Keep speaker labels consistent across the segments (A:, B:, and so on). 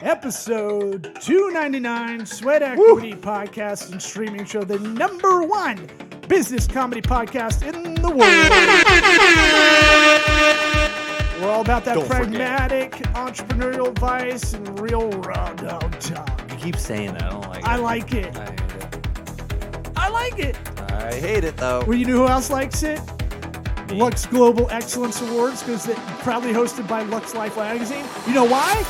A: Episode 299, Sweat Equity Podcast and Streaming Show, the number one business comedy podcast in the world. We're all about that pragmatic entrepreneurial advice and real raw dog talk.
B: You keep saying that. I don't like it.
A: I like it.
B: I hate it.
A: I like it.
B: I hate it, though.
A: Well, you know who else likes it? Lux Global Excellence Awards, because they're proudly hosted by Lux Life Magazine. You know why?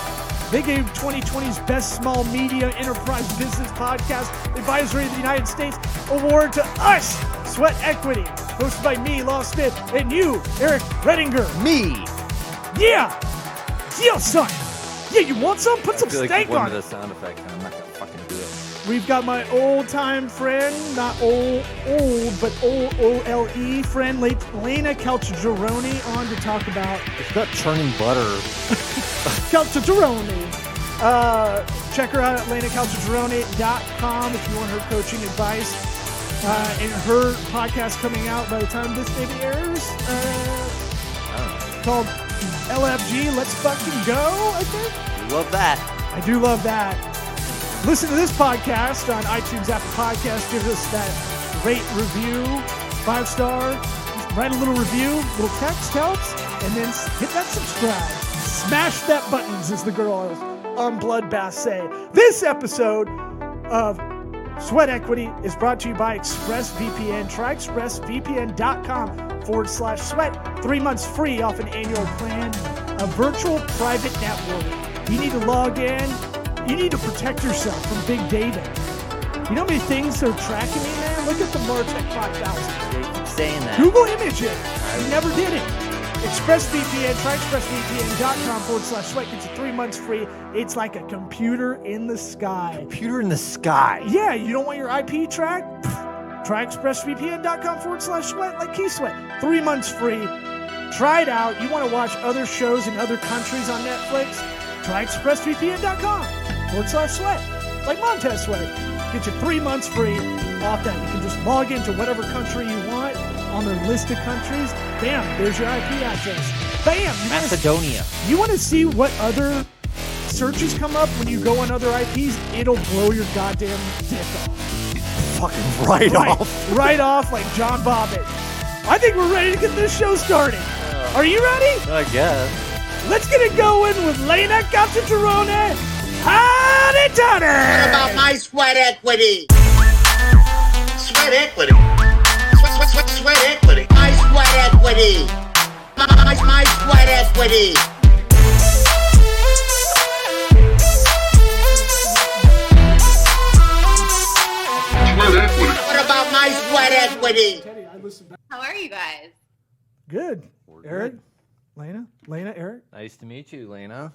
A: They gave 2020's Best Small Media Enterprise Business Podcast Advisory of the United States award to us, Sweat Equity, hosted by me, Law Smith, and you, Eric Redinger.
B: Me.
A: Yeah. Yeah, son. Yeah, you want some? Put some
B: I feel
A: steak
B: like
A: on
B: the
A: it.
B: sound effect, and I'm not going to fucking do it.
A: We've got my old-time friend, not old, but O-L-E friend, Laina Caltagirone, on to talk about...
B: It's not churning butter.
A: Caltagirone. Check her out at lainacaltagirone.com if you want her coaching advice. And her podcast coming out by the time this maybe airs, called LFG, Let's Fucking Go, I think.
B: Love that.
A: I do love that. Listen to this podcast on iTunes, Apple Podcasts. Give us that rate, review, 5-star. Just write a little review, little text helps, and then hit that subscribe. Smash that buttons, as the girls on Bloodbath say. This episode of Sweat Equity is brought to you by ExpressVPN. Try expressvpn.com/sweat. 3 months free off an annual plan. A virtual private network. You need to log in. You need to protect yourself from big data. You know how many things are tracking me, man? Look at the Martech 5000.
B: You keep saying that.
A: Google image it. You never did it. ExpressVPN, try expressvpn.com/sweat. Gets you 3 months free. It's like a computer in the sky.
B: Computer in the sky.
A: Yeah, you don't want your IP tracked? Try expressvpn.com/sweat like Key Sweat. 3 months free. Try it out. You want to watch other shows in other countries on Netflix? Try expressvpn.com/sweat like Montez Sweat. Get you 3 months free off that. You can just log into whatever country you want on their list of countries. Bam, there's your IP address. Bam!
B: Macedonia.
A: You want to see what other searches come up when you go on other IPs? It'll blow your goddamn dick off.
B: Fucking right off.
A: Right off like John Bobbitt. I think we're ready to get this show started. Are you ready?
B: I guess.
A: Let's get it going with Laina Caltagirone. Howdy, Tony!
C: What about my sweat equity? Sweat equity. Sweat equity. My sweat equity. My sweat equity. Sweat equity. What about my sweat equity?
D: How are you guys?
A: Good.
B: We're
A: Eric?
B: good.
A: Laina, Eric?
B: Nice to meet you, Laina.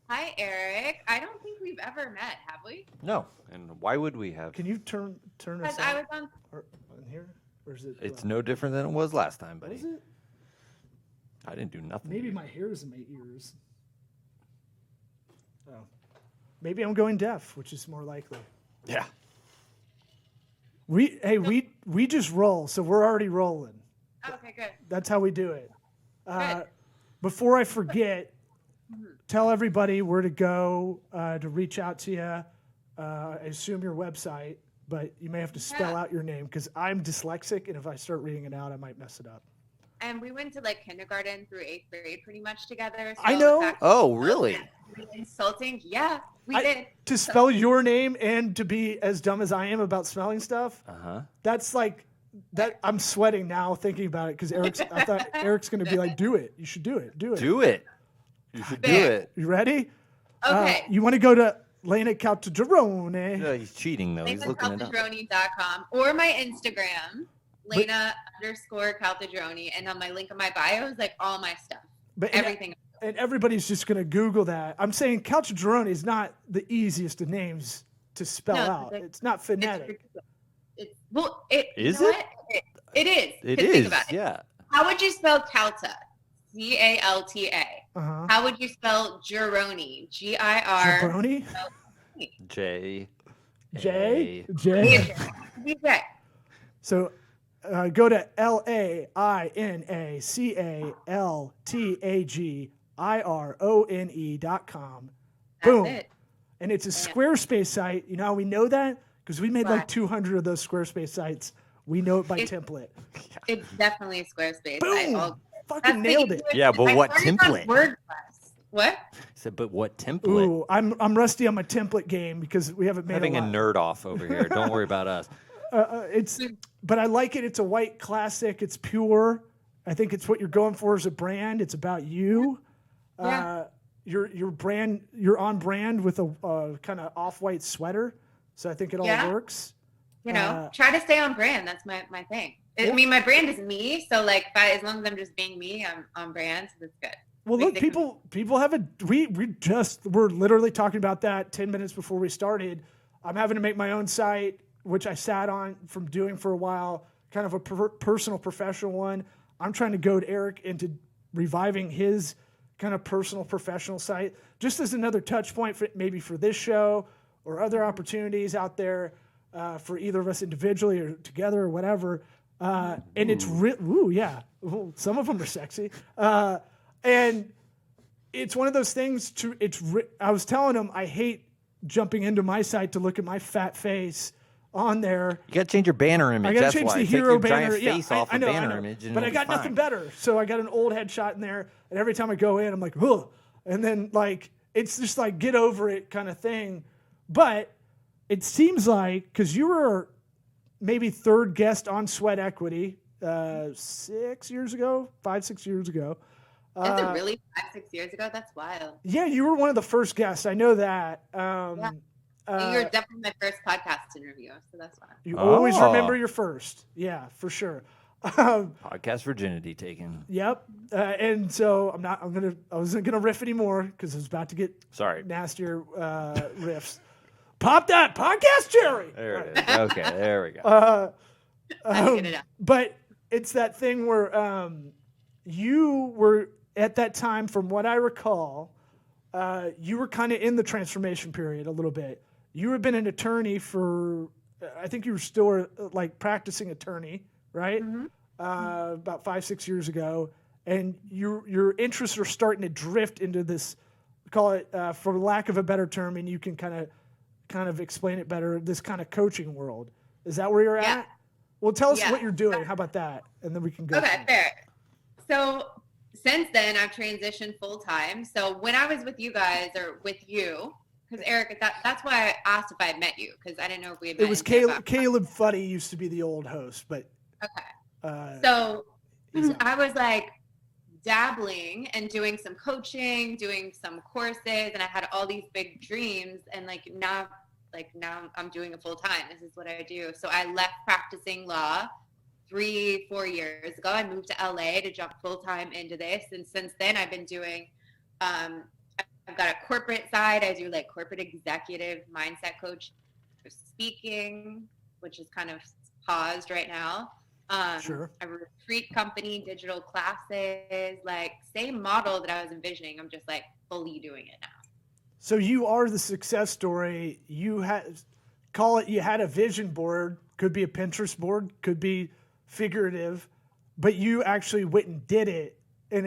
D: Hi, Eric. I don't think we've ever met, have we?
B: No. And why would we have?
A: Can you turn
D: Because
A: us
D: I
A: on?
D: was on.
A: Or in here? Or is it?
B: It's no different than it was last time, buddy.
A: Was it?
B: I didn't do nothing.
A: Maybe my hair is in my ears. Oh. Maybe I'm going deaf, which is more likely.
B: Yeah.
A: We just roll, so we're already rolling.
D: Okay, good.
A: That's how we do it.
D: Good.
A: Before I forget, tell everybody where to go to reach out to you. I assume your website, but you may have to spell out your name because I'm dyslexic, and if I start reading it out, I might mess it up.
D: And we went to like kindergarten through 8th grade pretty much together. So
A: I know.
D: that's
B: Oh, really?
D: really insulting. Yeah, we did.
A: To spell your name and to be as dumb as I am about spelling stuff, that's like that. I'm sweating now thinking about it because I thought Eric's going to be like, do it. You should do it. Do it.
B: Do it. You should do
D: Fair.
B: it.
A: You ready?
D: Okay.
A: You want to go to Laina Caltagirone.
B: No, he's cheating, though. He's looking it up.
D: LainaCaltagirone.com or my Instagram, Laina_Caltagirone, and on my link in my bio is like all my stuff.
A: But
D: Everything.
A: And everybody's just going to Google that. I'm saying Caltagirone is not the easiest of names to spell out. It's not phonetic.
D: Is
B: Is
D: you know
B: it?
D: what? It is.
B: It
D: 'Cause
B: is.
D: Think about it.
B: Yeah.
D: How would you spell Calta? Calta.
A: Uh-huh.
D: How would you spell Girone? Girone.
A: Jabroni?
B: J.
A: J?
B: A.
A: J?
D: Okay.
A: So go to LainaCaltagirone.com.
D: That's
A: Boom.
D: it.
A: and it's a Squarespace site. You know how we know that? Because we made like
D: Right.
A: 200 of those Squarespace sites. We know it by template.
D: It's definitely Squarespace.
A: Boom! Fucking
D: That's
A: nailed it.
B: Yeah, but
D: I
B: what
D: started on
B: template?
D: WordPress. What?
B: I said, but what template?
A: Ooh, I'm rusty on my template game because we haven't made
B: Having a
A: lot.
B: nerd off over here. Don't worry about us.
A: But I like it. It's a white classic. It's pure. I think it's what you're going for as a brand. It's about you.
D: Yeah.
A: Your brand. You're on brand with a kind of off-white sweater. So I think it all works.
D: You know, try to stay on brand. That's my thing. I mean, my brand is me. So like, as long as I'm just being me, I'm on brand. So that's good.
A: Well, look, people have a. We're literally talking about that 10 minutes before we started. I'm having to make my own site, which I sat on from doing for a while, kind of a personal, professional one. I'm trying to goad Eric into reviving his kind of personal, professional site, just as another touch point for maybe for this show or other opportunities out there for either of us individually or together or whatever. And it's some of them are sexy. And it's one of those things I was telling him, I hate jumping into my site to look at my fat face on there.
B: You got to change your banner image.
A: I got
B: That's
A: to change
B: why.
A: the
B: Take
A: hero
B: your
A: banner.
B: giant face off
A: I
B: the
A: know,
B: banner image. And
A: but I
B: it'll
A: got
B: be
A: nothing
B: fine.
A: better. So I got an old headshot in there. And every time I go in, I'm like, ugh. And then like, it's just like, get over it kind of thing. But it seems like, because you were maybe third guest on Sweat Equity 6 years ago, 5-6 years ago.
D: Is it really 5-6 years ago? That's wild.
A: Yeah, you were one of the first guests. I know that.
D: You're definitely my first podcast interview, so that's fine.
A: You always remember your first. Yeah, for sure.
B: Podcast virginity taken.
A: Yep. And so I wasn't gonna riff anymore because I was about to get nastier riffs. Pop that podcast, Jerry.
B: There it is. Okay, there we go.
A: But it's that thing where you were at that time, from what I recall, you were kind of in the transformation period a little bit. You had been an attorney for, I think you were still like practicing attorney, right?
D: Mm-hmm.
A: About 5-6 years ago. And your interests are starting to drift into this, call it, for lack of a better term, and you can kind of explain it better, this kind of coaching world. Is that where you're at? Well, tell us what you're doing. How about that? And then we can go.
D: Okay, fair. So since then, I've transitioned full time. So when I was with you guys, or with you, because Eric, that's why I asked if I had met you, because I didn't know if we had met.
A: It was Caleb Fuddy used to be the old host, but
D: okay. So I was like dabbling and doing some coaching, doing some courses, and I had all these big dreams, and now I'm doing it full time. This is what I do. So I left practicing law 3-4 years ago. I moved to LA to jump full time into this, and since then I've been doing I've got a corporate side. I do like corporate executive mindset coach, speaking, which is kind of paused right now.
A: Sure.
D: A retreat company, digital classes, like same model that I was envisioning. I'm just like fully doing it now.
A: So you are the success story. You had a vision board, could be a Pinterest board, could be figurative, but you actually went and did it in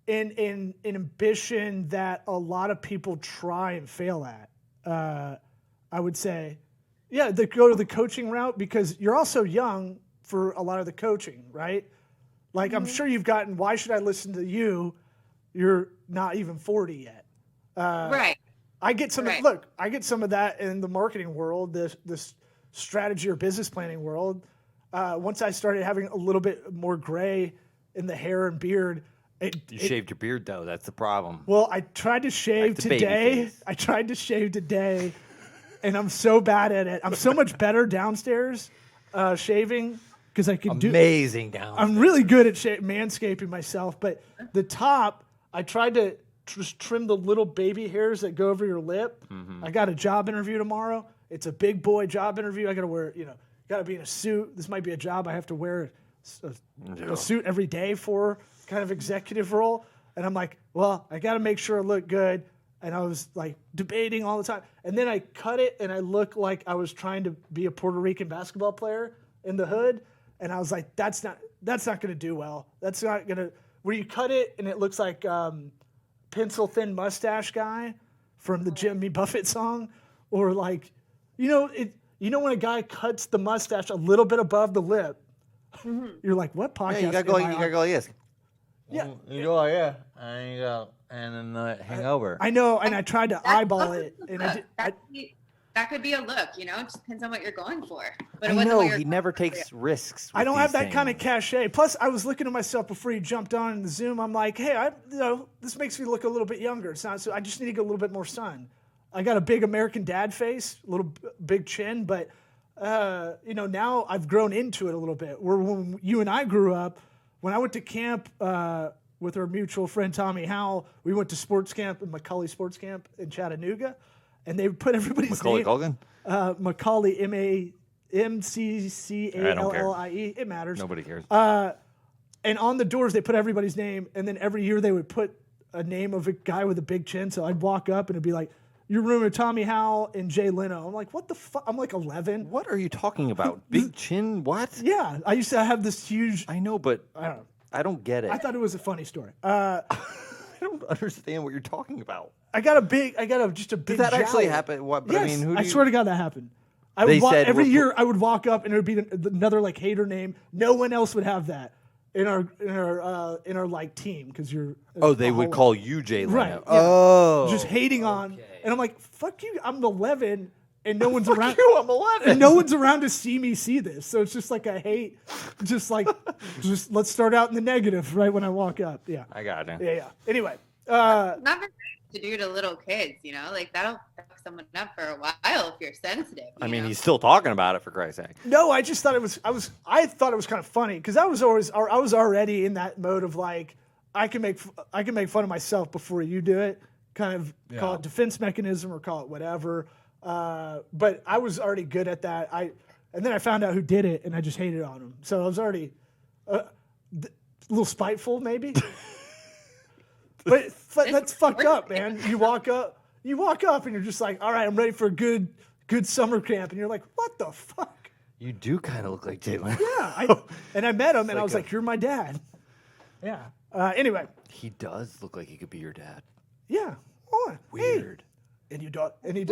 A: an ambition that a lot of people try and fail at. I would say, they go to the coaching route because you're also young for a lot of the coaching, right? Like I'm sure you've gotten, why should I listen to you? You're not even 40 yet.
D: Right.
A: I get some of that in the marketing world, this strategy or business planning world. Once I started having a little bit more gray in the hair and beard.
B: You shaved your beard though. That's the problem.
A: Well, I tried to shave today. And I'm so bad at it. I'm so much better downstairs shaving because I can do
B: amazing downstairs.
A: I'm really good at manscaping myself, but the top, I tried to just trim the little baby hairs that go over your lip. Mm-hmm. I got a job interview tomorrow. It's a big boy job interview. I got to wear, got to be in a suit. This might be a job I have to wear a suit every day for, kind of executive role. And I'm like, well, I got to make sure I look good. And I was like debating all the time. And then I cut it and I look like I was trying to be a Puerto Rican basketball player in the hood. And I was like, that's not going to do well. That's not going to, where you cut it and it looks like pencil thin mustache guy. from the Jimmy Buffett song, or like, when a guy cuts the mustache a little bit above the lip, you're like, what podcast?
B: Yeah, you gotta go.
A: am I
B: You
A: on?
B: gotta go like this.
A: Yeah.
B: You go like yeah, and you go, and then hang over.
A: I know, and I tried to eyeball
D: That's
A: it,
D: a
A: and
D: look. That could be a look, it just depends on what you're going for. But it
B: I
D: wasn't
B: know
D: what you're
B: he
D: going
B: never
D: for.
B: takes risks.
A: I
B: with
A: don't have
B: these
A: that kind of
B: things.
A: cachet. Plus, I was looking at myself before you jumped on in the Zoom. I'm like, hey, this makes me look a little bit younger. It's not so. I just need to get a little bit more sun. I got a big American dad face, a little big chin, but now I've grown into it a little bit. Where when you and I grew up, when I went to camp with our mutual friend Tommy Howell, we went to sports camp in Macaulay Sports Camp in Chattanooga, and they put everybody's
B: Macaulay
A: name.
B: Culkin?
A: Macaulay, McCallie. It matters.
B: Nobody cares.
A: And on the doors, they put everybody's name, and then every year they would put a name of a guy with a big chin. So I'd walk up, and it'd be like, your room with Tommy Howell and Jay Leno. I'm like, what the fuck? I'm like 11.
B: What are you talking about? Big chin? What?
A: Yeah, I used to have this huge.
B: I know, but
A: I don't know.
B: I don't get it.
A: I thought it was a funny story.
B: I don't understand what you're talking about.
A: I got just a big.
B: Did that actually
A: jowl.
B: happen? What? But
A: Yes,
B: I mean, who?
A: I swear to God that happened.
B: They said
A: every
B: we're-
A: year I would walk up and it would be another like hater name. No one else would have that in our like team because you're.
B: Oh, they would call you Jay Leno.
A: Right, yeah.
B: Oh,
A: just hating on, and I'm like, fuck you. I'm 11, and no one's around.
B: you, I'm 11.
A: And no one's around to see me see this. So it's just like I hate. Just let's start out in the negative right when I walk up. Yeah.
B: I got it.
A: Yeah. Anyway.
D: Not very nice to do to little kids, like that'll fuck someone up for a while if you're sensitive.
B: I mean, he's still talking about it for Christ's sake.
A: No, I just thought I thought it was kind of funny because I was already in that mode of like I can make fun of myself before you do it, kind of call it defense mechanism or call it whatever. But I was already good at that. And then I found out who did it, and I just hated on him. So I was already a little spiteful, maybe. But that's fucked up, man. You walk up, and you're just like, all right, I'm ready for a good summer camp, and you're like, what the fuck?
B: You do kind of look like Jay Leno.
A: Yeah, and I met him, and I was like, you're my dad. Yeah. Anyway.
B: He does look like he could be your dad.
A: Yeah. Oh,
B: Weird.
A: Hey. And he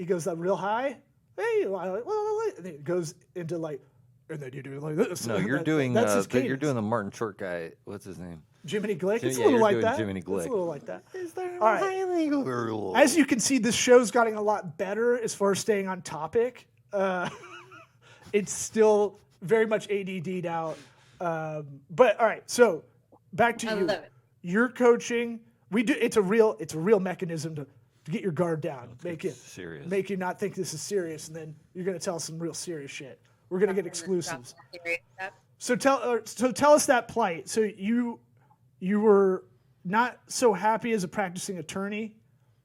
A: goes real high. Hey, and he goes into like, and then you do like this.
B: No, you're doing
A: that's his
B: you're
A: cadence.
B: doing the Martin Short guy. What's his name?
A: Jiminy Glick. It's a
B: Yeah,
A: little
B: you're
A: like
B: doing
A: that.
B: Jiminy Glick.
A: It's a little like that.
B: Is there
A: All right. As you can see, this show's gotten a lot better as far as staying on topic. It's still very much ADD'd out. But all right, so back to
D: I
A: you.
D: love it.
A: You're coaching. It's a real mechanism to get your guard down.
B: serious.
A: Make you not think this is serious, and then you're gonna tell some real serious shit. We're gonna get exclusives. So tell us that plight. So you were not so happy as a practicing attorney,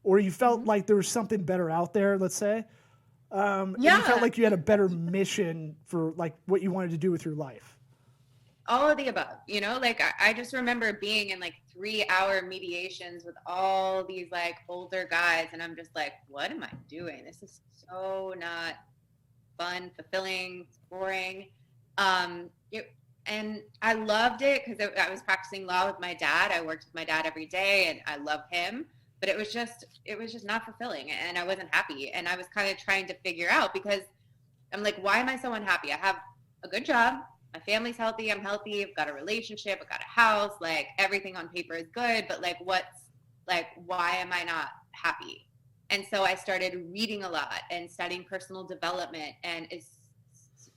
A: or you felt like there was something better out there, let's say. And you felt like you had a better mission for like what you wanted to do with your life.
D: All of the above, like I just remember being in like 3-hour mediations with all these like older guys, and I'm just like, what am I doing? This is so not fun, fulfilling, boring. And I loved it because I was practicing law with my dad. I worked with my dad every day, and I love him. But it was just not fulfilling, and I wasn't happy. And I was kind of trying to figure out, because I'm like, why am I so unhappy? I have a good job. My family's healthy. I'm healthy. I've got a relationship. I've got a house. Like everything on paper is good. But why am I not happy? And so I started reading a lot and studying personal development. And it's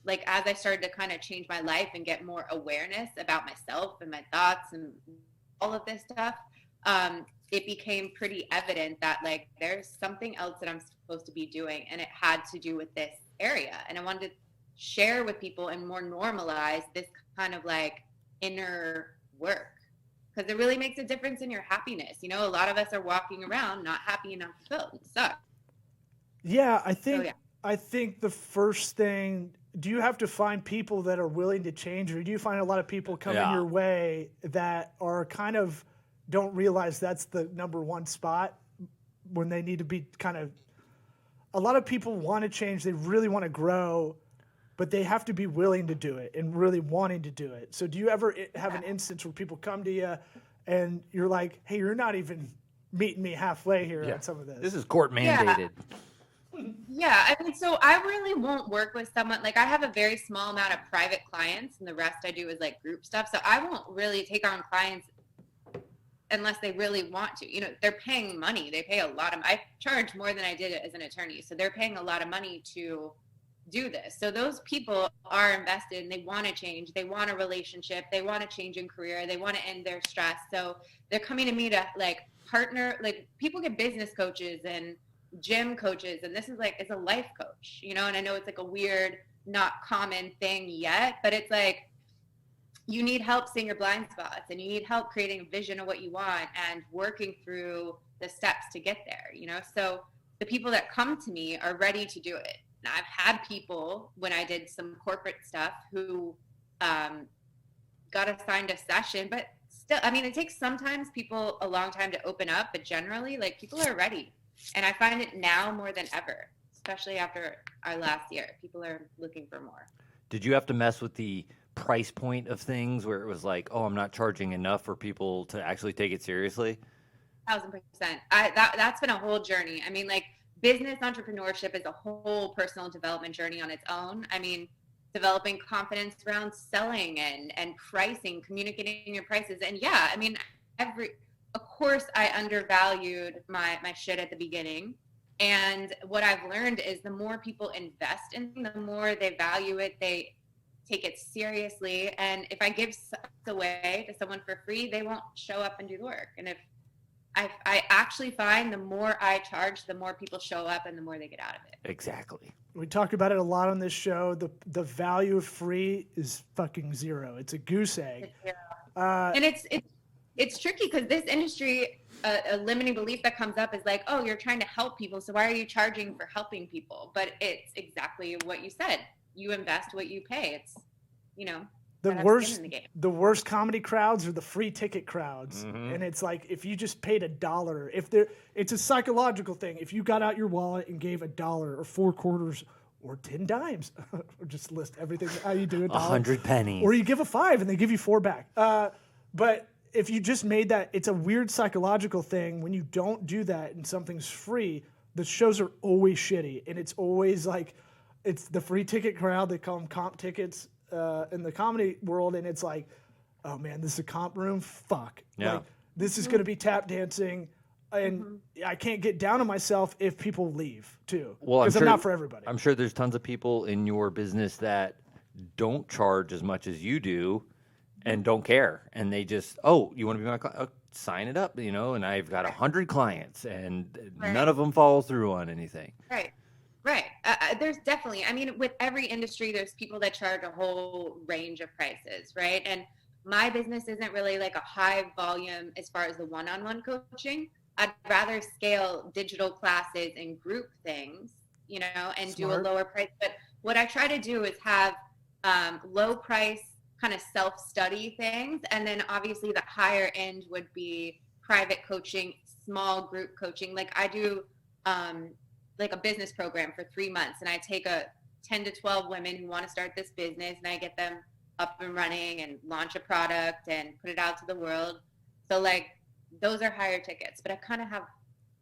D: like, as I started to kind of change my life and get more awareness about myself and my thoughts and all of this stuff, it became pretty evident that like there's something else that I'm supposed to be doing, and it had to do with this area. And I wanted to share with people and more normalize this kind of like inner work, because it really makes a difference in your happiness. A lot of us are walking around not happy and not fulfilled. It sucks.
A: Yeah, I think the first thing, do you have to find people that are willing to change, or do you find a lot of people coming your way that are kind of don't realize that's the number one spot when they need to be kind of, a lot of people want to change. They really want to grow, but they have to be willing to do it and really wanting to do it. So do you ever have an instance where people come to you and you're like, hey, you're not even meeting me halfway here on some of this.
B: This is court mandated.
D: Yeah, I mean, so I really won't work with someone. Like, I have a very small amount of private clients, and the rest I do is like group stuff. So I won't really take on clients unless they really want to. You know, they're paying money. They pay a lot of. I charge more than I did as an attorney, so they're paying a lot of money to do this. So those people are invested, and they want to change. They want a relationship. They want to change in career. They want to end their stress. So they're coming to me to like partner. Like, people get business coaches and gym coaches, and this is like, it's a life coach, you know. And I know it's like a weird, not common thing yet, but it's like, you need help seeing your blind spots, and you need help creating a vision of what you want and working through the steps to get there, you know. So the people that come to me are ready to do it. And I've had people, when I did some corporate stuff, who got assigned a session, but still, I mean, it takes sometimes people a long time to open up, but generally, like, people are ready. And I find it now more than ever, especially after our last year. People are looking for more. Did
B: you have to mess with the price point of things where it was like, oh, I'm not charging enough for people to actually take it seriously?
D: 1,000%. That's been a whole journey. I mean, like, business entrepreneurship is a whole personal development journey on its own. I mean, developing confidence around selling and pricing, communicating your prices. And yeah, I mean, of course, I undervalued my shit at the beginning. And what I've learned is the more people invest in it, the more they value it, they take it seriously. And if I give away to someone for free, they won't show up and do the work. And if I actually find the more I charge, the more people show up and the more they get out of it.
B: Exactly.
A: We talk about it a lot on this show. The value of free is fucking zero. It's a goose egg.
D: And it's tricky because this industry, a limiting belief that comes up is like, oh, you're trying to help people, so why are you charging for helping people? But it's exactly what you said. You invest what you pay. It's, you know,
A: the worst comedy crowds are the free ticket crowds. Mm-hmm. And it's like, if you just paid $1, it's a psychological thing. If you got out your wallet and gave $1 or 4 quarters or 10 dimes, or just list everything, how you do it,
B: 100 pennies,
A: or you give a 5 and they give you 4 back. But if you just made that, it's a weird psychological thing. When you don't do that and something's free, the shows are always shitty. And it's always like, it's the free ticket crowd. They call them comp tickets in the comedy world. And it's like, oh man, this is a comp room? Fuck.
B: Yeah.
A: Like, this is going to be tap dancing. And I can't get down on myself if people leave too.
B: Well,
A: because I'm not for everybody.
B: I'm sure there's tons of people in your business that don't charge as much as you do and don't care. And they just, oh, you want to be my client? Sign it up, you know, and I've got 100 clients and none of them follow through on anything.
D: Right. There's definitely, I mean, with every industry, there's people that charge a whole range of prices, right? And my business isn't really like a high volume as far as the one-on-one coaching. I'd rather scale digital classes and group things, you know, and do a lower price. But what I try to do is have low price kind of self-study things. And then obviously the higher end would be private coaching, small group coaching. Like I do like a business program for 3 months, and I take a 10 to 12 women who want to start this business, and I get them up and running and launch a product and put it out to the world. So like those are higher tickets, but I kind of have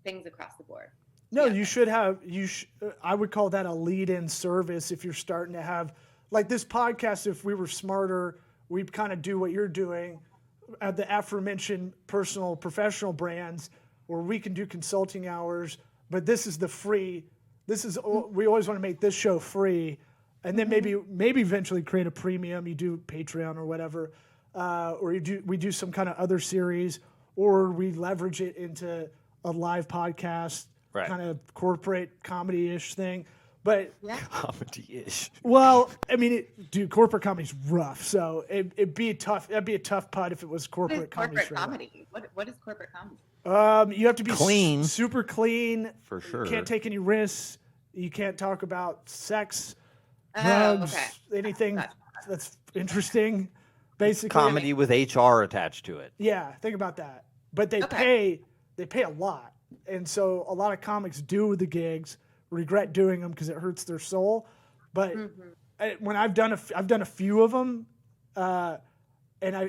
D: things across the board.
A: No, you should have, I would call that a lead-in service if you're starting to have, like this podcast, if we were smarter, we'd kind of do what you're doing at the aforementioned personal, professional brands where we can do consulting hours, but this is the free, we always want to make this show free, and then maybe eventually create a premium, you do Patreon or whatever, or we do some kind of other series, or we leverage it into a live podcast, kind of corporate comedy-ish thing. But
B: comedy-ish.
A: Well, I mean, corporate comedy's rough, so it'd be a tough putt if it was corporate comedy.
D: What is corporate comedy?
A: You have to be
B: clean,
A: super clean.
B: For sure.
A: You can't take any risks. You can't talk about sex, drugs, anything that's interesting. Basically,
B: comedy with HR attached to it.
A: Yeah, think about that. But they pay a lot, and so a lot of comics do the gigs, regret doing them because it hurts their soul. But when I've done a few of them, and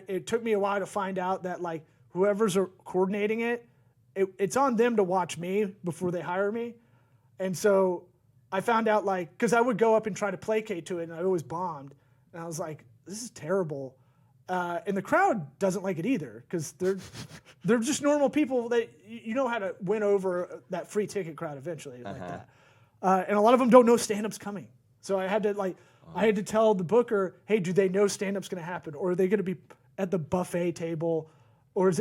A: it took me a while to find out that like whoever's coordinating it it's on them to watch me before they hire me. And so I found out, like, because I would go up and try to placate to it, and I always bombed. And I was like, this is terrible. And the crowd doesn't like it either, because they're just normal people that you know how to win over that free ticket crowd eventually, like that. And a lot of them don't know stand-up's coming. So I had to tell the booker, hey, do they know stand-up's going to happen, or are they going to be at the buffet table, or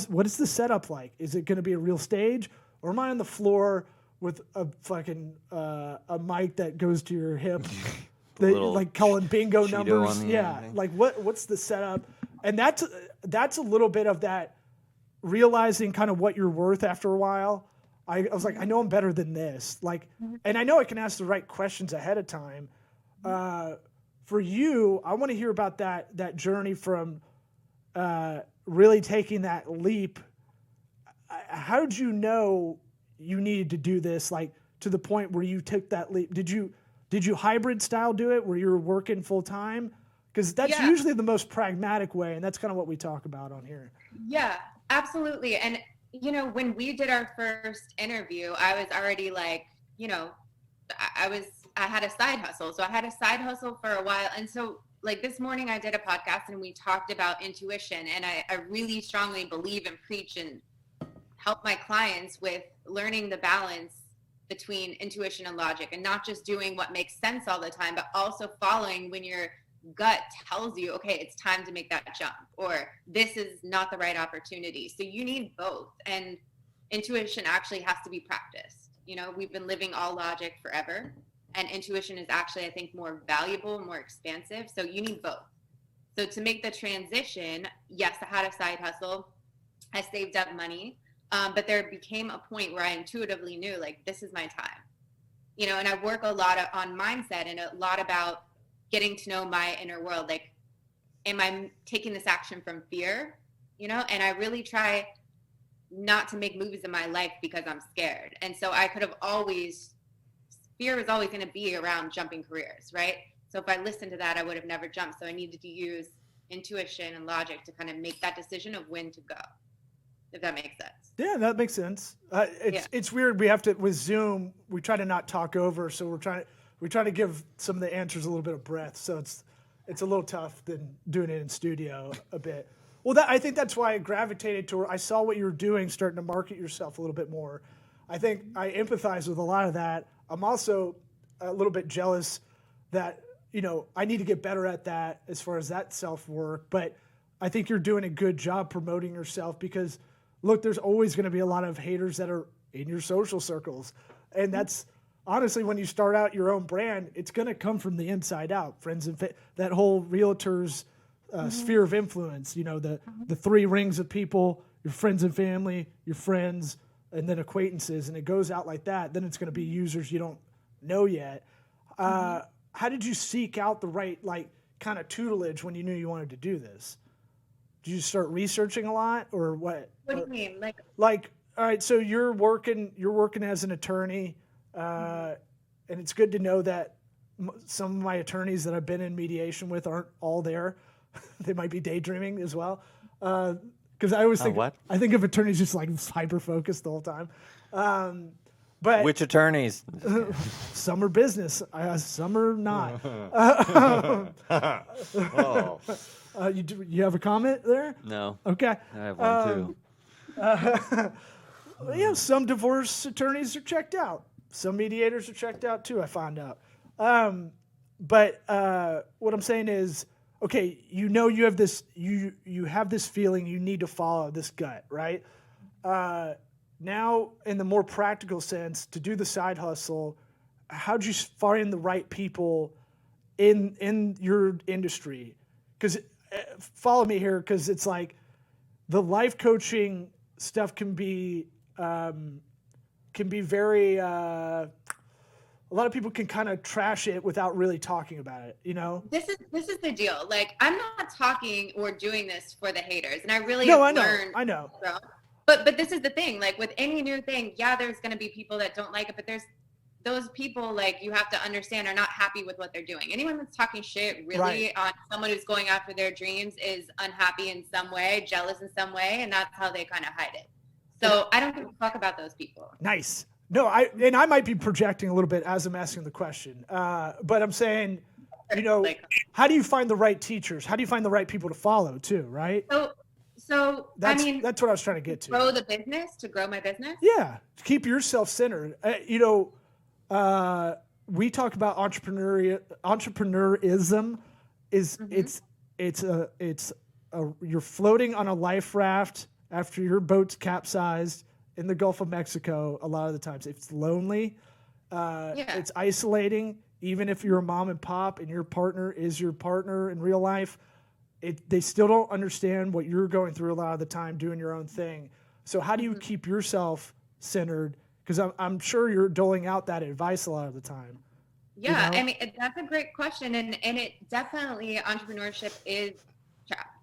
A: what is the setup like? Is it going to be a real stage, or am I on the floor with a fucking a mic that goes to your hip, like calling bingo numbers? Yeah, like what's the setup? And that's a little bit of that realizing kind of what you're worth after a while. I was like, I know I'm better than this. Like, and I know I can ask the right questions ahead of time. For you, I want to hear about that journey from really taking that leap. How did you know you needed to do this, like to the point where you took that leap? Did you hybrid style do it where you were working full time? Because that's usually the most pragmatic way, and that's kind of what we talk about on here.
D: Yeah, absolutely. And you know, when we did our first interview, I was already like, you know, I had a side hustle. So I had a side hustle for a while. And so like this morning I did a podcast and we talked about intuition. And I really strongly believe and preach and help my clients with learning the balance between intuition and logic, and not just doing what makes sense all the time, but also following when your gut tells you, okay, it's time to make that jump, or this is not the right opportunity. So you need both. And intuition actually has to be practiced. You know, we've been living all logic forever, and intuition is actually, I think, more valuable, more expansive. So you need both. So to make the transition, yes, I had a side hustle. I saved up money. But there became a point where I intuitively knew, like, this is my time. You know, and I work a lot on mindset and a lot about getting to know my inner world. Like, am I taking this action from fear? You know, and I really try not to make moves in my life because I'm scared. And so I could have fear is always going to be around jumping careers, right? So if I listened to that, I would have never jumped. So I needed to use intuition and logic to kind of make that decision of when to go, if that makes sense.
A: Yeah, that makes sense. It's weird. We have to, with Zoom, we try to not talk over. So we try to give some of the answers a little bit of breath. So it's a little tough than doing it in studio a bit. Well, I think that's why I gravitated to. I saw what you were doing, starting to market yourself a little bit more. I think I empathize with a lot of that. I'm also a little bit jealous that, you know, I need to get better at that as far as that self-work. But I think you're doing a good job promoting yourself because, look, there's always going to be a lot of haters that are in your social circles. And that's honestly, when you start out your own brand, it's going to come from the inside out. Friends and that whole realtor's sphere of influence, you know, the three rings of people, your friends and family, your friends, and then acquaintances, and it goes out like that. Then it's going to be users you don't know yet. How did you seek out the right, like, kind of tutelage when you knew you wanted to do this? Did you start researching a lot, or what?
D: What do you mean?
A: Like, all right, so you're working as an attorney, and it's good to know that some of my attorneys that I've been in mediation with aren't all there. They might be daydreaming as well. Because I always think I think of attorneys just like hyper focused the whole time. But
B: which attorneys?
A: Some are business, some are not. You have a comment there?
B: No.
A: Okay.
B: I have one too.
A: Yeah, some divorce attorneys are checked out. Some mediators are checked out too, I found out. But what I'm saying is, okay, you know you have this you have this feeling you need to follow this gut, right? Now, in the more practical sense, to do the side hustle, how'd you find the right people in your industry? Because follow me here, because it's like the life coaching stuff can be very. A lot of people can kind of trash it without really talking about it, you know?
D: This is the deal. Like, I'm not talking or doing this for the haters. And I really
A: I know.
D: But this is the thing. Like, with any new thing, yeah, there's going to be people that don't like it. But there's those people, like, you have to understand, are not happy with what they're doing. Anyone that's talking shit really on someone who's going after their dreams is unhappy in some way, jealous in some way. And that's how they kind of hide it. So I don't give a fuck about those people.
A: Nice. No, I might be projecting a little bit as I'm asking the question, but I'm saying, how do you find the right teachers? How do you find the right people to follow too? Right.
D: So
A: that's what I was trying to get to.
D: To grow my business.
A: Yeah, keep yourself centered. We talk about entrepreneurism. You're floating on a life raft after your boat's capsized in the Gulf of Mexico. A lot of the times, it's lonely. It's isolating. Even if you're a mom and pop and your partner is your partner in real life, they still don't understand what you're going through a lot of the time doing your own thing. So how do you keep yourself centered? Because I'm sure you're doling out that advice a lot of the time.
D: Yeah, I mean, that's a great question. And it definitely, entrepreneurship is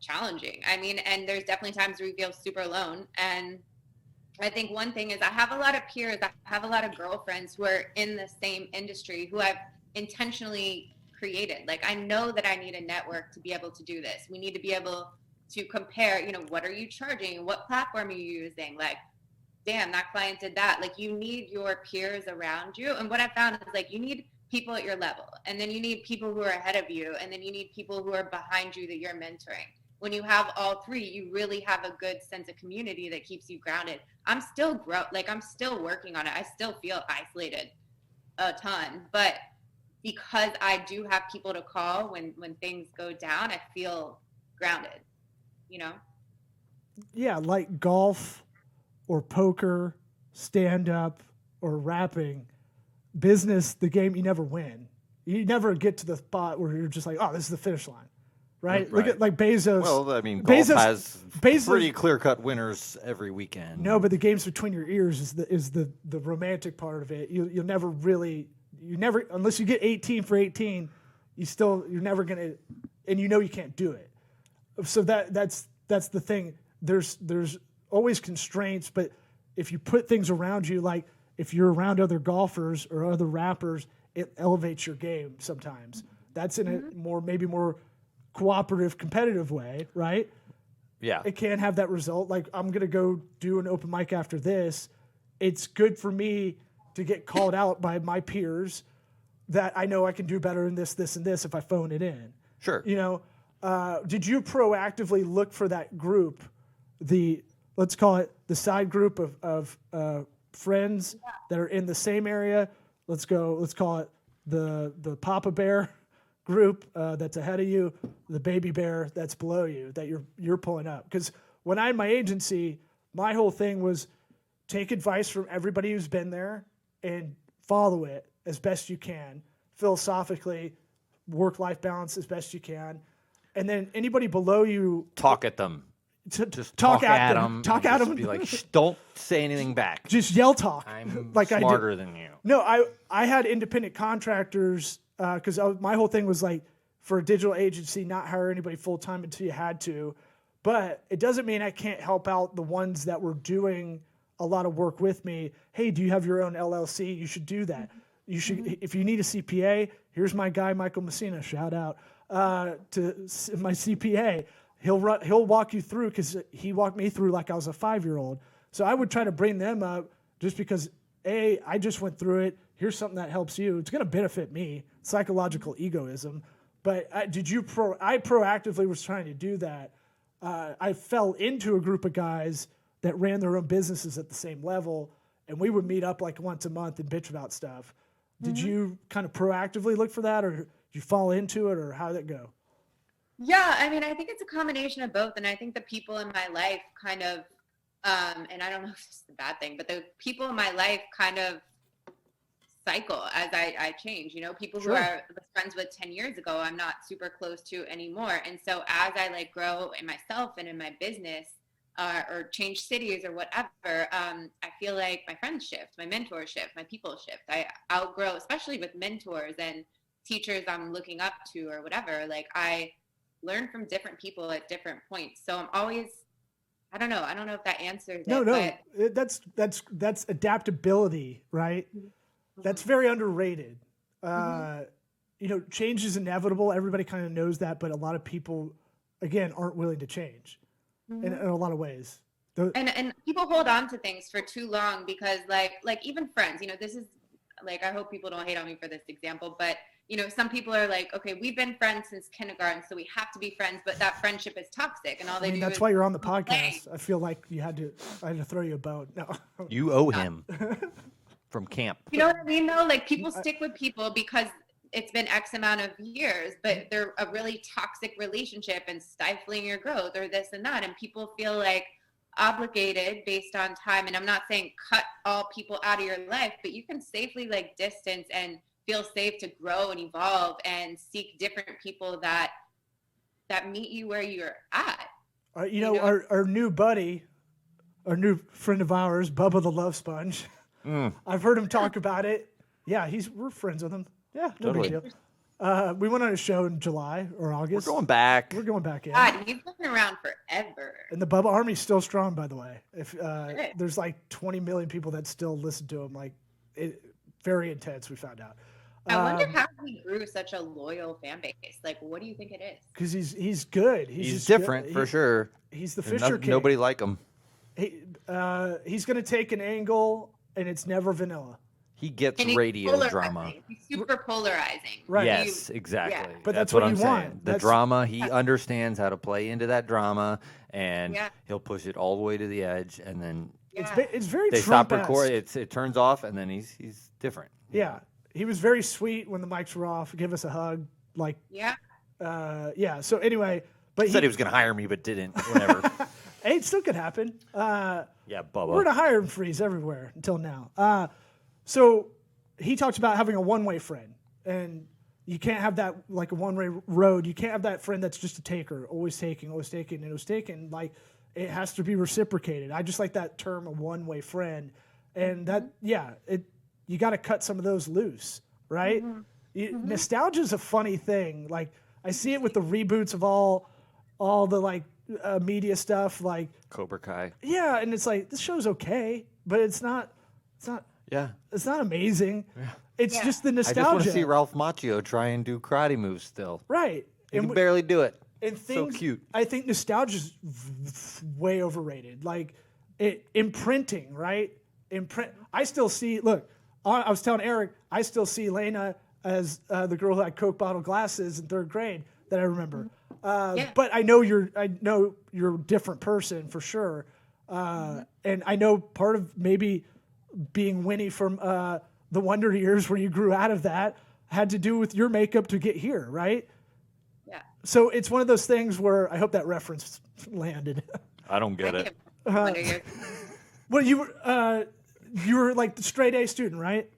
D: challenging. I mean, and there's definitely times where you feel super alone. And I think one thing is I have a lot of peers, I have a lot of girlfriends who are in the same industry who I've intentionally created. Like, I know that I need a network to be able to do this. We need to be able to compare, what are you charging? What platform are you using? Like, damn, that client did that. Like, you need your peers around you. And what I found is, like, you need people at your level, and then you need people who are ahead of you, and then you need people who are behind you that you're mentoring. When you have all three, you really have a good sense of community that keeps you grounded. I'm still I'm still working on it. I still feel isolated a ton, but because I do have people to call when things go down, I feel grounded,
A: Yeah, like golf or poker, stand-up or rapping, business, the game, you never win. You never get to the spot where you're just like, oh, this is the finish line, right? Look at like Bezos.
B: Well, I mean, golf has pretty clear-cut winners every weekend.
A: No, but the games between your ears is the romantic part of it. You'll never really, unless you get 18 for 18, you're never gonna, and you can't do it. So that's the thing. There's always constraints, but if you put things around you, like if you're around other golfers or other rappers, it elevates your game sometimes. That's in a maybe more cooperative, competitive way, right?
B: Yeah.
A: It can have that result. Like, I'm going to go do an open mic after this. It's good for me to get called out by my peers that I know I can do better in this, this, and this if I phone it in.
B: Sure.
A: Did you proactively look for that group, let's call it the side group of friends that are in the same area? Let's call it the Papa Bear group that's ahead of you, the Baby Bear that's below you that you're pulling up. Because when I had my agency, my whole thing was take advice from everybody who's been there and follow it as best you can, philosophically, work-life balance as best you can, and then anybody below you,
B: talk at them.
A: Just talk at them. Talk at them.
B: Be like, don't say anything back.
A: Just yell talk.
B: I'm
A: like
B: smarter than you.
A: No, I had independent contractors because my whole thing was like, for a digital agency, not hire anybody full time until you had to. But it doesn't mean I can't help out the ones that were doing a lot of work with me. Hey, do you have your own LLC? You should do that. You should, if you need a CPA, here's my guy, Michael Messina, shout out to my CPA. He'll walk you through, because he walked me through like I was a 5-year-old. So I would try to bring them up just because, I just went through it. Here's something that helps you. It's going to benefit me. Psychological egoism. But I proactively was trying to do that. I fell into a group of guys that ran their own businesses at the same level, and we would meet up like once a month and bitch about stuff. Did you kind of proactively look for that, or did you fall into it, or how did it go?
D: Yeah, I mean, I think it's a combination of both. And I think the people in my life kind of, and I don't know if this is a bad thing, but the people in my life kind of cycle as I change. People who I was friends with 10 years ago, I'm not super close to anymore. And so as I grow in myself and in my business, or change cities or whatever, I feel like my friends shift, my mentors shift, my people shift. I outgrow, especially with mentors and teachers I'm looking up to or whatever. Like, I learn from different people at different points. So I'm always, I don't know if that answers it.
A: No, that's adaptability, right? Mm-hmm. That's very underrated. Change is inevitable. Everybody kind of knows that, but a lot of people, again, aren't willing to change in a lot of ways.
D: And people hold on to things for too long because like even friends, this is like, I hope people don't hate on me for this example, but some people are like, okay, we've been friends since kindergarten, so we have to be friends, but that friendship is toxic, and all they do
A: that's
D: is
A: why you're on the
D: complain.
A: podcast. I feel like I had to throw you a bone. No.
B: You owe him from camp.
D: You know what I mean, though? Like, people stick with people because it's been X amount of years, but they're a really toxic relationship and stifling your growth or this and that, and people feel like obligated based on time. And I'm not saying cut all people out of your life, but you can safely like distance and feel safe to grow and evolve and seek different people that meet you where you're at.
A: Our new buddy, our new friend of ours, Bubba the Love Sponge. I've heard him talk about it. Yeah, we're friends with him. Yeah, no
B: Totally.
A: big deal. We went on a show in July or August.
B: We're going back.
A: Yeah.
D: God, he's been around forever.
A: And the Bubba Army's still strong, by the way. If there's like 20 million people that still listen to him, like very intense. We found out.
D: I wonder how he grew such a loyal fan base. Like, what do you think it is?
A: Because he's good.
B: He's different for sure.
A: He's the Fisher King.
B: Nobody like him.
A: He's going to take an angle, and it's never vanilla.
B: He gets radio drama.
D: He's super polarizing.
A: Right.
B: Yes, exactly.
D: Yeah.
A: But that's
B: what
A: what
B: I'm
A: you
B: saying.
A: want.
B: The drama, he understands how to play into that drama, and he'll push it all the way to the edge, and then
A: it's very
B: they
A: Trump-esque.
B: stop recording. It turns off, and then he's different.
A: Yeah. He was very sweet when the mics were off. Give us a hug. Like, So anyway, but
B: He said he was going to hire me, but didn't. Whatever.
A: Hey, it still could happen.
B: Yeah, Bubba.
A: We're in a hiring freeze everywhere until now. So he talks about having a one-way friend, and you can't have that like a one-way road. You can't have that friend that's just a taker, always taking, and it was taken. Like, it has to be reciprocated. I just like that term, a one-way friend, and that you got to cut some of those loose, right? Nostalgia is a funny thing. Like, I see it with the reboots of all the like media stuff, like
B: Cobra Kai.
A: Yeah, and it's like, this show's okay, but it's not amazing. Yeah. It's just the nostalgia.
B: I just want to see Ralph Macchio try and do karate moves still.
A: Right.
B: He can barely do it.
A: And
B: so cute.
A: I think nostalgia's way overrated. Like, imprinting, right? I still see, look, I was telling Eric, I still see Laina as the girl who had Coke bottle glasses in third grade that I remember. But I know you're a different person for sure. And I know part of maybe being Winnie from the Wonder Years, where you grew out of that, had to do with your makeup to get here, right? Yeah. So it's one of those things where I hope that reference landed.
B: I don't get it.
A: Well, you were like the straight A student, right?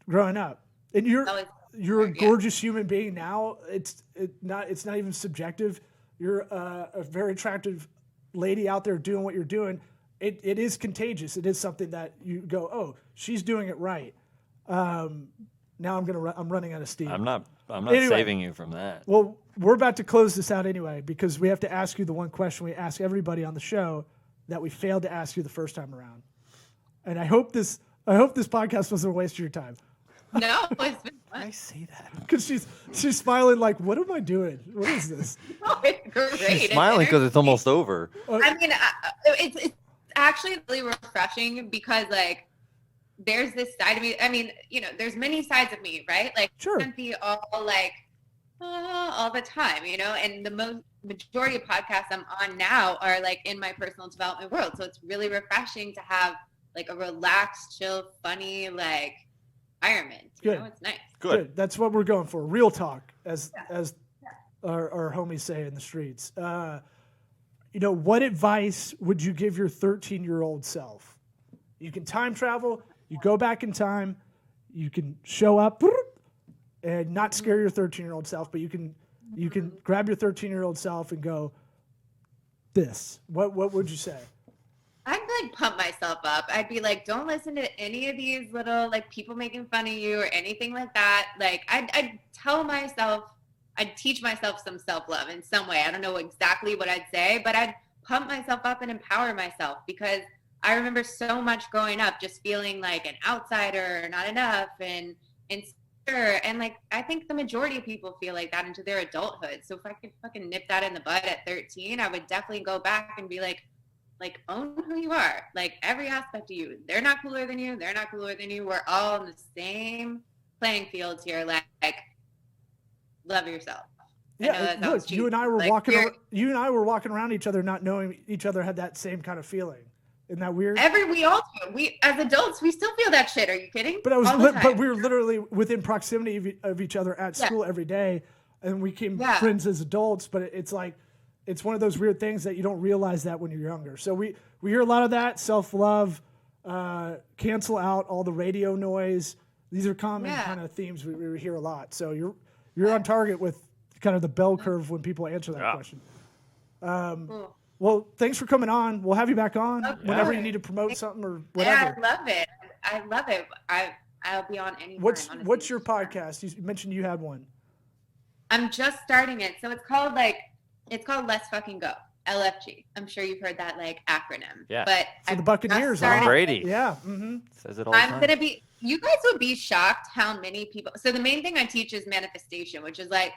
A: Growing up, and you're a gorgeous human being now. It's not even subjective. You're a very attractive lady out there doing what you're doing. It is contagious. It is something that you go, oh, she's doing it right. Now I'm running out of steam.
B: I'm not saving you from that.
A: Well, we're about to close this out anyway, because we have to ask you the one question we ask everybody on the show that we failed to ask you the first time around. And I hope this podcast wasn't a waste of your time.
D: No, it's been fun.
B: I say that
A: because she's smiling like, what am I doing? What is this?
D: No, it's great.
B: She's smiling because it's almost over.
D: I mean, it's actually really refreshing because like there's this side of me. I mean, there's many sides of me, right? Like,
A: sure.
D: Can't be all like all the time, and the majority of podcasts I'm on now are like in my personal development world. So it's really refreshing to have like a relaxed, chill, funny, like environment.
A: Good.
D: It's nice.
B: Good.
A: That's what we're going for. Real talk, as our homies say in the streets. What advice would you give your 13-year-old self? You can time travel. You go back in time. You can show up and not scare your 13-year-old self, but you can grab your 13-year-old self and go, this. What would you say?
D: I'd like pump myself up. I'd be like, don't listen to any of these little like people making fun of you or anything like that. Like I'd tell myself, I'd teach myself some self-love in some way. I don't know exactly what I'd say, but I'd pump myself up and empower myself, because I remember so much growing up just feeling like an outsider or not enough and insecure. And like, I think the majority of people feel like that into their adulthood. So if I could fucking nip that in the bud at 13, I would definitely go back and be like, like own who you are. Like every aspect of you. They're not cooler than you. They're not cooler than you. We're all in the same playing field here. Like love yourself.
A: Yeah, look, you and I were walking around each other, not knowing each other had that same kind of feeling. Isn't that weird?
D: We all do. We as adults, we still feel that shit. Are you kidding?
A: But we were literally within proximity of each other at school every day, and we became friends as adults. But it's like, it's one of those weird things that you don't realize that when you're younger. So we hear a lot of that self-love, cancel out all the radio noise. These are common kind of themes we hear a lot. So you're on target with kind of the bell curve when people answer that question.
D: Cool.
A: Well, thanks for coming on. We'll have you back on whenever you need to promote something or whatever.
D: Yeah, I love it. I'll be on anytime.
A: What's your podcast? You mentioned you had one.
D: I'm just starting it. So it's called Let's Fucking Go. LFG. I'm sure you've heard that like acronym.
B: Yeah.
D: But
A: the Buccaneers,
B: Brady.
A: Yeah. Mm-hmm.
B: Says it all the time.
D: You guys would be shocked how many people. So the main thing I teach is manifestation, which is like,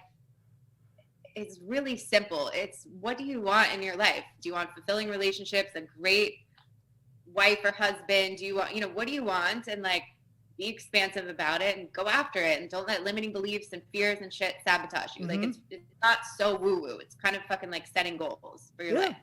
D: it's really simple. It's what do you want in your life? Do you want fulfilling relationships, a great wife or husband? Do you want, what do you want? And like, be expansive about it and go after it. And don't let limiting beliefs and fears and shit sabotage you.
A: Mm-hmm.
D: Like it's not so woo woo. It's kind of fucking like setting goals for your life,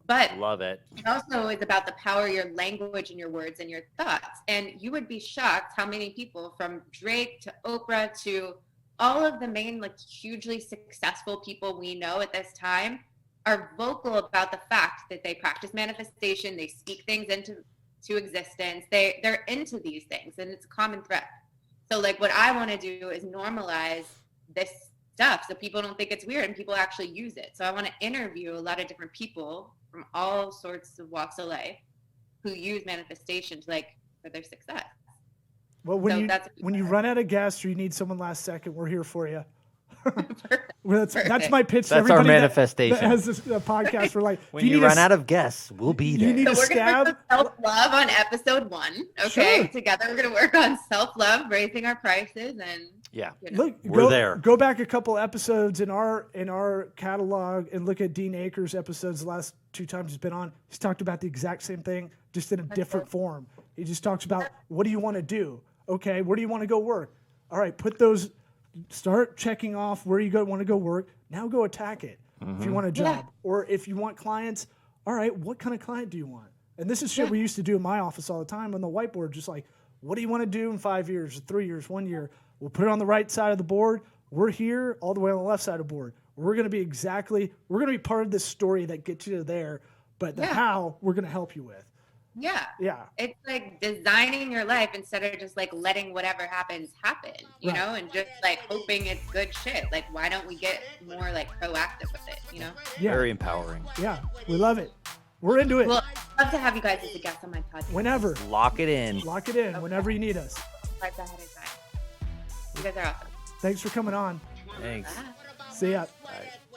D: but
B: love it.
D: It also is about the power of your language and your words and your thoughts. And you would be shocked how many people from Drake to Oprah to all of the main like hugely successful people we know at this time are vocal about the fact that they practice manifestation. They speak things into existence. They're into these things, and it's a common thread. So like what I want to do is normalize this stuff so people don't think it's weird and people actually use it. So I want to interview a lot of different people from all sorts of walks of life who use manifestation to for their success.
A: Well, when you run out of guests or you need someone last second, we're here for you. That's my pitch to everybody.
B: Our manifestation.
A: That has this podcast. We're like,
B: when you run out of guests, we'll be there.
A: You need
D: so we're going to work on self-love on episode 1. Okay, sure. Together we're going to work on self-love, raising our prices, and
A: look,
B: we're there.
A: Go back a couple episodes in our catalog and look at Dean Akers' episodes. The last 2 times he's been on, he's talked about the exact same thing, just in a different form. He just talks about what do you want to do. Okay, where do you want to go work? All right, start checking off where you want to go work. Now go attack it. If you want a job or if you want clients, all right, what kind of client do you want? And this is shit we used to do in my office all the time on the whiteboard, just like, what do you want to do in 5 years, 3 years, 1 year? We'll put it on the right side of the board. We're here all the way on the left side of the board. We're going to be part of this story that gets you to there, but the how we're going to help you with. Yeah.
D: It's like designing your life instead of just like letting whatever happens happen, you know, and just like hoping it's good shit. Like, why don't we get more like proactive with it, you know?
A: Yeah.
B: Very empowering.
A: Yeah. We love it. We're into it.
D: Well, I'd love to have you guys as a guest on my podcast.
A: Whenever.
B: Lock it in.
A: Okay. Whenever you need us.
D: Right ahead of time. You guys are awesome.
A: Thanks for coming on.
B: Thanks.
D: Bye.
A: See ya.
B: Bye.